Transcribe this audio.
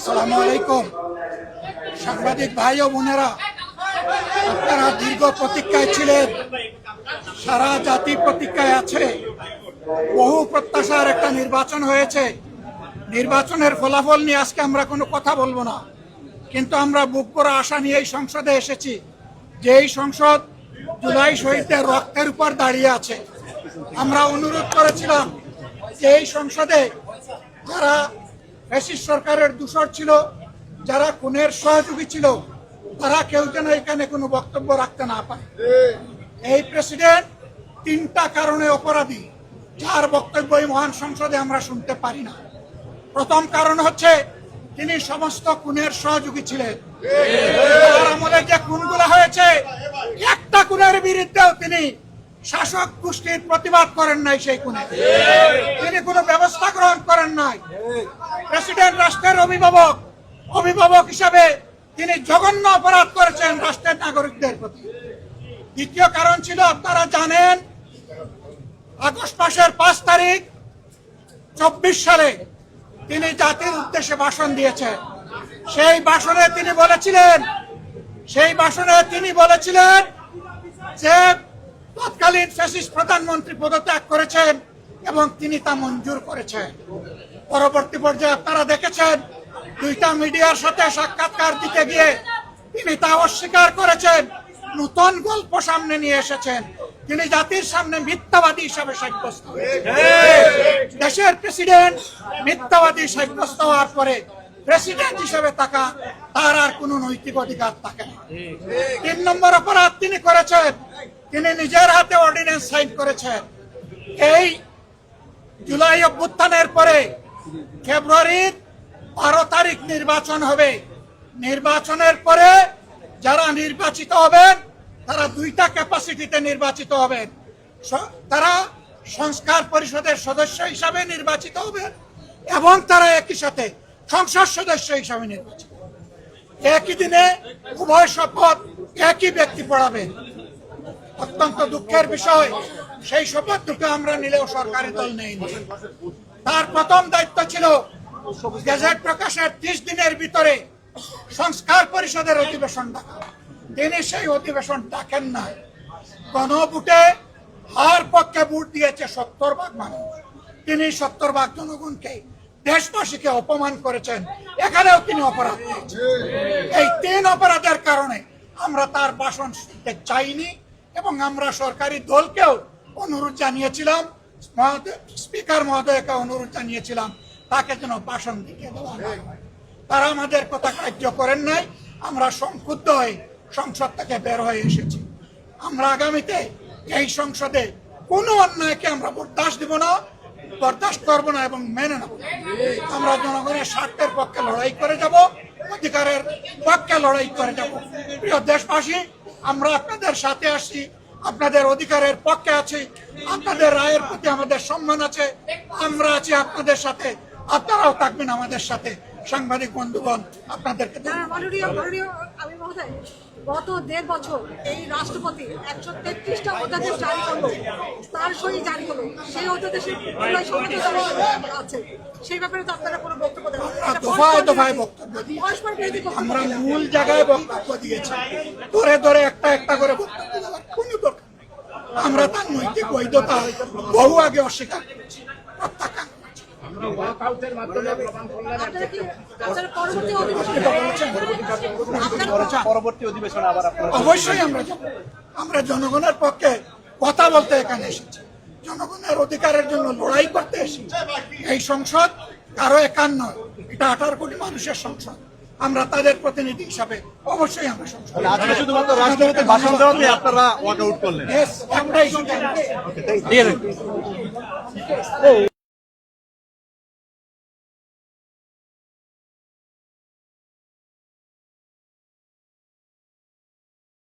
আসসালামু আলাইকুম। সাংবাদিক ভাই ও বোনেরা, আপনারা দীর্ঘ প্রতীক্ষায় ছিলেন, সারা জাতি প্রতীক্ষায় আছে। বহু প্রত্যাশার একটা নির্বাচন হয়েছে। নির্বাচনের ফলাফল নিয়ে আজকে আমরা কোনো কথা বলবো না, কিন্তু আমরা বুক ভরা আশা নিয়ে এই সংসদে এসেছি যে এই সংসদ জুলাই শহীদদের রক্তের উপর দাঁড়িয়ে আছে। আমরা অনুরোধ করেছিলাম যে এই সংসদে যারা ফ্যাসিস্ট সরকারের দূষর ছিল, যারা খুনের সহযোগী ছিল, তারা কেউ যেন এখানে কোনো বক্তব্য রাখতে না পারে। এই প্রেসিডেন্ট তিনটা কারণে অপরাধী, যার বক্তব্য এই মহান সংসদে আমরা শুনতে পারি না। প্রথম কারণ হচ্ছে তিনি সমস্ত খুনের সহযোগী ছিলেন। তার আমলে যে খুনগুলো হয়েছে, একটা খুনের বিরুদ্ধেও তিনি শাসক গোষ্ঠীর প্রতিবাদ করেন নাই, সেই খুনে তিনি কোনো ব্যবস্থা গ্রহণ করেন নাই। প্রেসিডেন্ট রাষ্ট্রের অভিভাবক হিসাবে তিনি জঘন্য অপরাধ করেছেন রাষ্ট্রের নাগরিকদের প্রতি। দ্বিতীয় কারণ ছিল, আপনারা জানেন, আগস্ট মাসের 5 তারিখ 24 সালে তিনি জাতির উদ্দেশ্যে ভাষণ দিয়েছেন। সেই ভাষণে তিনি বলেছিলেন যে তৎকালীন ফ্যাসিস্ট প্রধানমন্ত্রী পদত্যাগ করেছেন এবং তিনি তা মঞ্জুর করেছেন। পরবর্তী পর্যায়ে আপনারা দেখেছেন, 2টা মিডিয়ার সাথে সাক্ষাৎকার দিতে গিয়ে তিনি তা অস্বীকার করেছেন, নতুন গল্প সামনে নিয়ে এসেছেন। তিনি জাতির সামনে মিথ্যাবাদী হিসাবে সাব্যস্ত হয়েছেন। দেশের প্রেসিডেন্ট মিথ্যাবাদী সাব্যস্ত হওয়ার পরে প্রেসিডেন্ট হিসেবে তার আর কোনো নৈতিক অধিকার থাকে না। 3 নম্বর অপরাধ তিনি করেছেন, তিনি নিজের হাতে অর্ডিন্যান্স সাইন করেছেন। এই জুলাই অভ্যুত্থানের পরে ফেব্রুয়ারির 12 তারিখ নির্বাচন হবে। নির্বাচনের পরে যারা নির্বাচিত হবেন তারা 2টা ক্যাপাসিটিতে নির্বাচিত হবেন। তারা সংস্কার পরিষদের সদস্য হিসাবে নির্বাচিত হবেন এবং তারা একই সাথে সংসদ সদস্য হিসাবে নির্বাচিত হবেন। একই দিনে উভয় শপথ একই ব্যক্তি পড়াবেন। অত্যন্ত দুঃখের বিষয়, সেই শপথ দুটো আমরা নিলেও সরকারি দল নেয়নি। তার প্রথম দায়িত্ব ছিল গেজেট প্রকাশের 30 দিনের ভিতরে সংস্কার পরিষদের অধিবেশন ডাকা। তিনি সেই অধিবেশন ডাকেন না। গণভোটে হার পক্ষে ভোট দিয়েছে 70% মানুষ। তিনি 70% জনগণকে, দেশবাসীকে অপমান করেছেন। এখানেও তিনি অপরাধ করেছেন। এই 3 অপরাধের কারণে আমরা তার ভাষণ শুনতে চাইনি এবং আমরা সরকারি দলকেও অনুরোধ জানিয়েছিলাম, স্পিকার মহোদয়কে অনুরোধ জানিয়েছিলাম তাকে যেন ভাষণ দিতে দেওয়া হয়। তারা আমাদের কথা কার্য করেন নাই। আমরা সংক্ষুব্ধ হয়ে সংসদ থেকে বের হয়ে এসেছি। আমরা আগামীতে এই সংসদে কোনো অন্যায়কে আমরা বরদাস্ত করবো না এবং মেনে নেব। আমরা জনগণের স্বার্থের পক্ষে লড়াই করে যাব, অধিকারের পক্ষে লড়াই করে যাব। প্রিয় দেশবাসী, আমরা আপনাদের সাথে আছি, আপনাদের অধিকারের পক্ষে আছি, আপনাদের রায়ের প্রতি আমাদের সম্মান আছে। আমরা আছি আপনাদের সাথে, আপনারাও থাকবেন আমাদের সাথে। সাংবাদিক বন্ধুগণ, আপনাদেরকে গত 1.5 বছর এই রাষ্ট্রপতি 133টা অধ্যাদেশ জারি করলো, তার সই জারি করলো। সেই অধ্যাদেশে আছে, সেই ব্যাপারে তো আপনারা কোনো বক্তব্য দেন? দফায় বক্তব্য দিয়েছি, আমরা মূল জায়গায় বক্তব্য দিয়েছি। ধরে একটা করে বক্তব্য দেওয়ার কোনো দরকার নেই। আমরা তার নৈতিক বৈধতা বহু আগে অস্বীকার করেছি, প্রত্যাখ্যান করেছি। অবশ্যই আমরা জনগণের পক্ষে কথা বলতে এখানে এসেছি, জনগণের অধিকারের জন্য লড়াই করতে এসেছি। এই সংসদ কারো একার নয়, এটা 18 কোটি মানুষের সংসদ। আমরা তাদের প্রতিনিধি হিসাবে অবশ্যই আমরা সংসদ